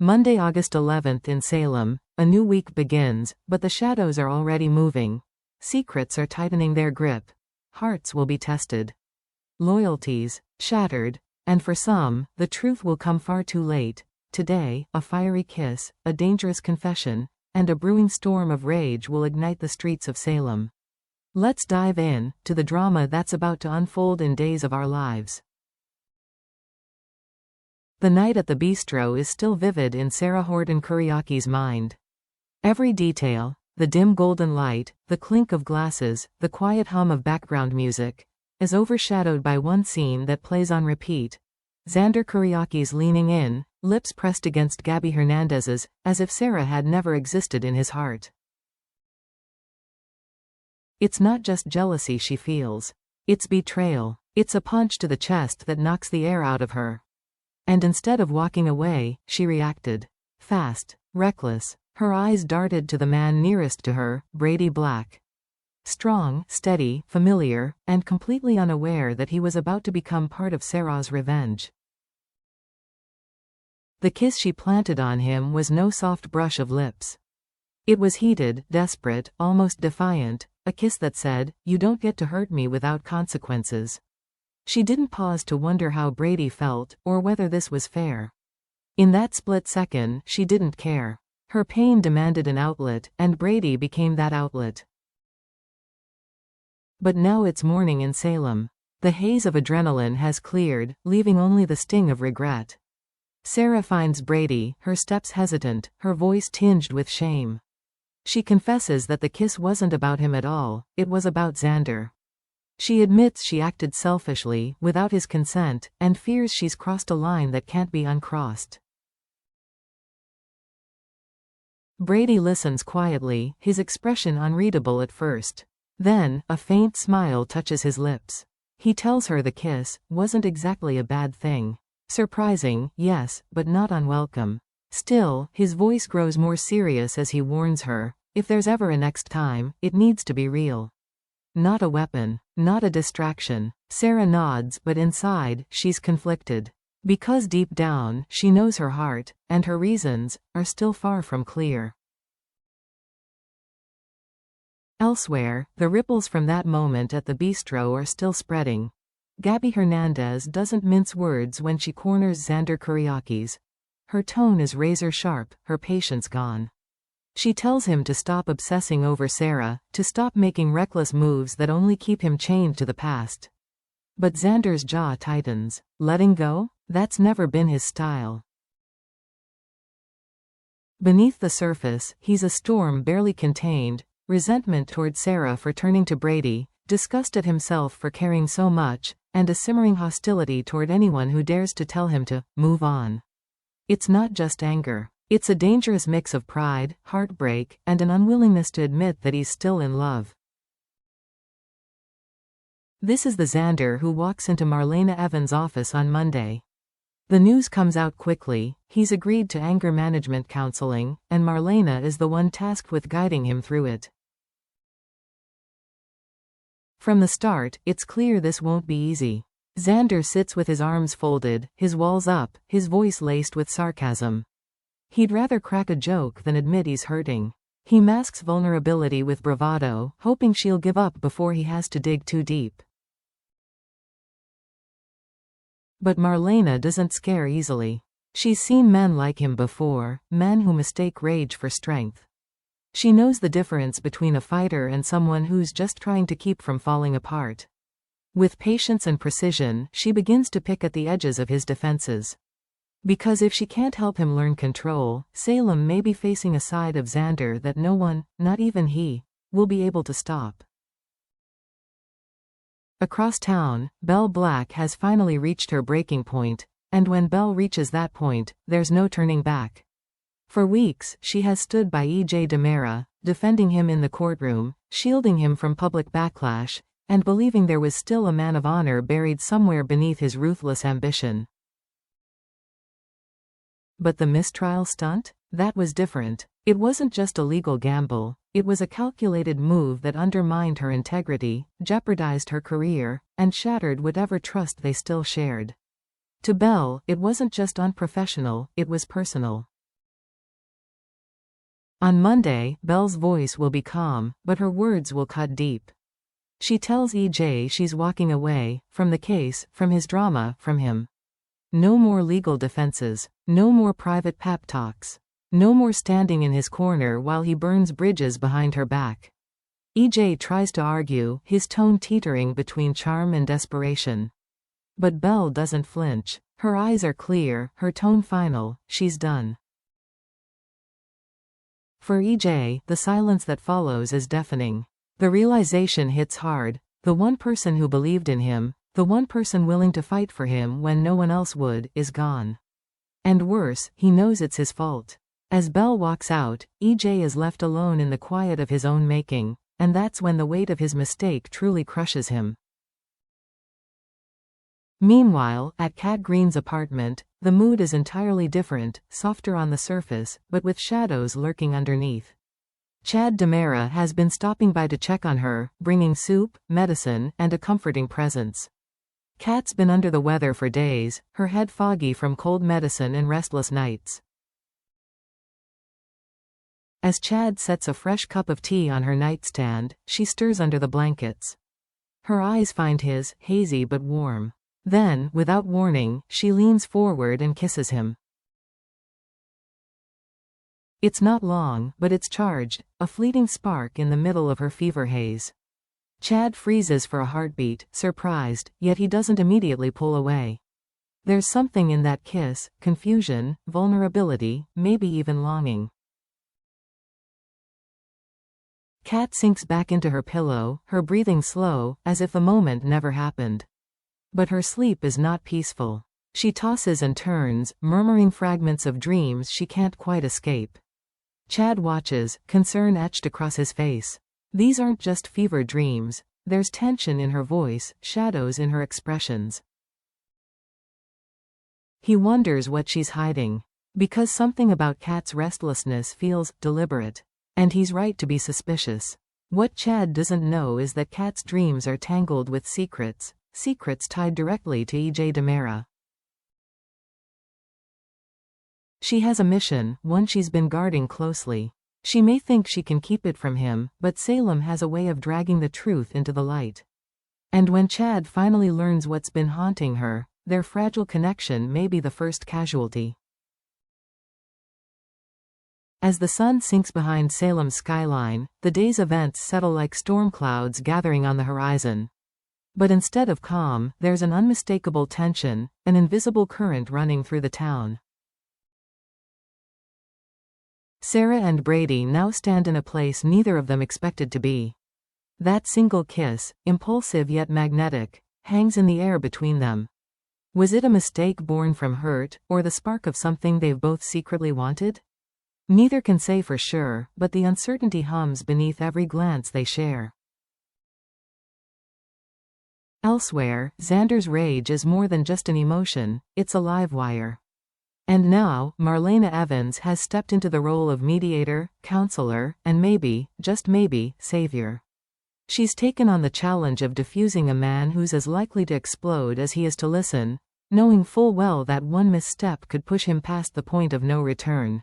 Monday, August 11th in Salem. A new week begins, but the shadows are already moving. Secrets are tightening their grip. Hearts will be tested. Loyalties, shattered. And for some, the truth will come far too late. Today, a fiery kiss, a dangerous confession, and a brewing storm of rage will ignite the streets of Salem. Let's dive in to the drama that's about to unfold in days of our lives. The night at the bistro is still vivid in Sarah Horton-Kuriaki's mind. Every detail, the dim golden light, the clink of glasses, the quiet hum of background music, is overshadowed by one scene that plays on repeat. Xander Kuriaki's leaning in, lips pressed against Gabby Hernandez's, as if Sarah had never existed in his heart. It's not just jealousy she feels. It's betrayal. It's a punch to the chest that knocks the air out of her. And instead of walking away, she reacted. Fast, reckless. Her eyes darted to the man nearest to her, Brady Black. Strong, steady, familiar, and completely unaware that he was about to become part of Sarah's revenge. The kiss she planted on him was no soft brush of lips. It was heated, desperate, almost defiant, a kiss that said, "You don't get to hurt me without consequences." She didn't pause to wonder how Brady felt, or whether this was fair. In that split second, she didn't care. Her pain demanded an outlet, and Brady became that outlet. But now it's morning in Salem. The haze of adrenaline has cleared, leaving only the sting of regret. Sarah finds Brady, her steps hesitant, her voice tinged with shame. She confesses that the kiss wasn't about him at all, it was about Xander. She admits she acted selfishly, without his consent, and fears she's crossed a line that can't be uncrossed. Brady listens quietly, his expression unreadable at first. Then, a faint smile touches his lips. He tells her the kiss wasn't exactly a bad thing. Surprising, yes, but not unwelcome. Still, his voice grows more serious as he warns her, if there's ever a next time, it needs to be real. Not a weapon, not a distraction. Sarah nods, but inside, she's conflicted. Because deep down, she knows her heart, and her reasons, are still far from clear. Elsewhere, the ripples from that moment at the bistro are still spreading. Gabby Hernandez doesn't mince words when she corners Xander Kuriaki's. Her tone is razor sharp, her patience gone. She tells him to stop obsessing over Sarah, to stop making reckless moves that only keep him chained to the past. But Xander's jaw tightens. Letting go? That's never been his style. Beneath the surface, he's a storm barely contained, resentment toward Sarah for turning to Brady, disgust at himself for caring so much, and a simmering hostility toward anyone who dares to tell him to move on. It's not just anger. It's a dangerous mix of pride, heartbreak, and an unwillingness to admit that he's still in love. This is the Xander who walks into Marlena Evans' office on Monday. The news comes out quickly. He's agreed to anger management counseling, and Marlena is the one tasked with guiding him through it. From the start, it's clear this won't be easy. Xander sits with his arms folded, his walls up, his voice laced with sarcasm. He'd rather crack a joke than admit he's hurting. He masks vulnerability with bravado, hoping she'll give up before he has to dig too deep. But Marlena doesn't scare easily. She's seen men like him before, men who mistake rage for strength. She knows the difference between a fighter and someone who's just trying to keep from falling apart. With patience and precision, she begins to pick at the edges of his defenses. Because if she can't help him learn control, Salem may be facing a side of Xander that no one, not even he, will be able to stop. Across town, Belle Black has finally reached her breaking point, and when Belle reaches that point, there's no turning back. For weeks, she has stood by E.J. DiMera, defending him in the courtroom, shielding him from public backlash, and believing there was still a man of honor buried somewhere beneath his ruthless ambition. But the mistrial stunt? That was different. It wasn't just a legal gamble, it was a calculated move that undermined her integrity, jeopardized her career, and shattered whatever trust they still shared. To Belle, it wasn't just unprofessional, it was personal. On Monday, Belle's voice will be calm, but her words will cut deep. She tells EJ she's walking away, from the case, from his drama, from him. No more legal defenses. No more private pep talks. No more standing in his corner while he burns bridges behind her back. EJ tries to argue, his tone teetering between charm and desperation. But Belle doesn't flinch. Her eyes are clear, her tone final, she's done. For EJ, the silence that follows is deafening. The realization hits hard. The one person who believed in him, the one person willing to fight for him when no one else would, is gone. And worse, he knows it's his fault. As Belle walks out, EJ is left alone in the quiet of his own making, and that's when the weight of his mistake truly crushes him. Meanwhile, at Cat Green's apartment, the mood is entirely different, softer on the surface, but with shadows lurking underneath. Chad DiMera has been stopping by to check on her, bringing soup, medicine, and a comforting presence. Kat's been under the weather for days, her head foggy from cold medicine and restless nights. As Chad sets a fresh cup of tea on her nightstand, she stirs under the blankets. Her eyes find his, hazy but warm. Then, without warning, she leans forward and kisses him. It's not long, but it's charged, a fleeting spark in the middle of her fever haze. Chad freezes for a heartbeat, surprised, yet he doesn't immediately pull away. There's something in that kiss, confusion, vulnerability, maybe even longing. Kat sinks back into her pillow, her breathing slow, as if the moment never happened. But her sleep is not peaceful. She tosses and turns, murmuring fragments of dreams she can't quite escape. Chad watches, concern etched across his face. These aren't just fever dreams. There's tension in her voice, shadows in her expressions. He wonders what she's hiding. Because something about Kat's restlessness feels deliberate. And he's right to be suspicious. What Chad doesn't know is that Kat's dreams are tangled with secrets. Secrets tied directly to EJ DiMera. She has a mission, one she's been guarding closely. She may think she can keep it from him, but Salem has a way of dragging the truth into the light. And when Chad finally learns what's been haunting her, their fragile connection may be the first casualty. As the sun sinks behind Salem's skyline, the day's events settle like storm clouds gathering on the horizon. But instead of calm, there's an unmistakable tension, an invisible current running through the town. Sarah and Brady now stand in a place neither of them expected to be. That single kiss, impulsive yet magnetic, hangs in the air between them. Was it a mistake born from hurt, or the spark of something they've both secretly wanted? Neither can say for sure, but the uncertainty hums beneath every glance they share. Elsewhere, Xander's rage is more than just an emotion, it's a live wire. And now, Marlena Evans has stepped into the role of mediator, counselor, and maybe, just maybe, savior. She's taken on the challenge of diffusing a man who's as likely to explode as he is to listen, knowing full well that one misstep could push him past the point of no return.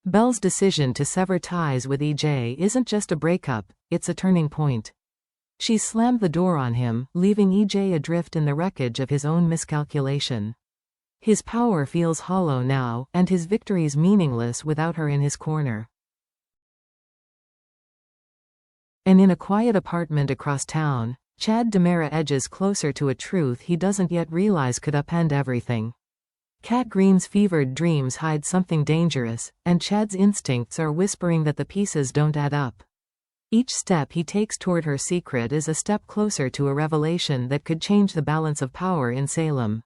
Belle's decision to sever ties with EJ isn't just a breakup, it's a turning point. She's slammed the door on him, leaving EJ adrift in the wreckage of his own miscalculation. His power feels hollow now, and his victories meaningless without her in his corner. And in a quiet apartment across town, Chad DiMera edges closer to a truth he doesn't yet realize could upend everything. Cat Green's fevered dreams hide something dangerous, and Chad's instincts are whispering that the pieces don't add up. Each step he takes toward her secret is a step closer to a revelation that could change the balance of power in Salem.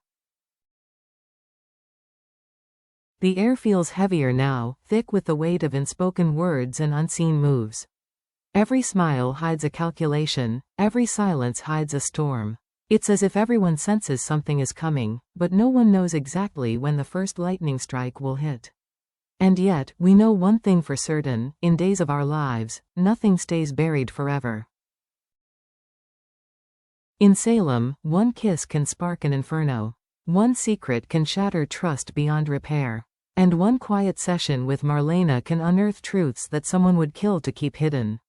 The air feels heavier now, thick with the weight of unspoken words and unseen moves. Every smile hides a calculation, every silence hides a storm. It's as if everyone senses something is coming, but no one knows exactly when the first lightning strike will hit. And yet, we know one thing for certain, in days of our lives, nothing stays buried forever. In Salem, one kiss can spark an inferno. One secret can shatter trust beyond repair. And one quiet session with Marlena can unearth truths that someone would kill to keep hidden.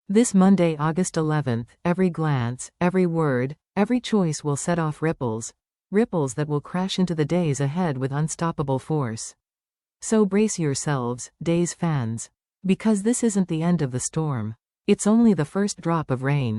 This Monday, August 11th, every glance, every word, every choice will set off ripples. Ripples that will crash into the days ahead with unstoppable force. So brace yourselves, Days fans. Because this isn't the end of the storm. It's only the first drop of rain.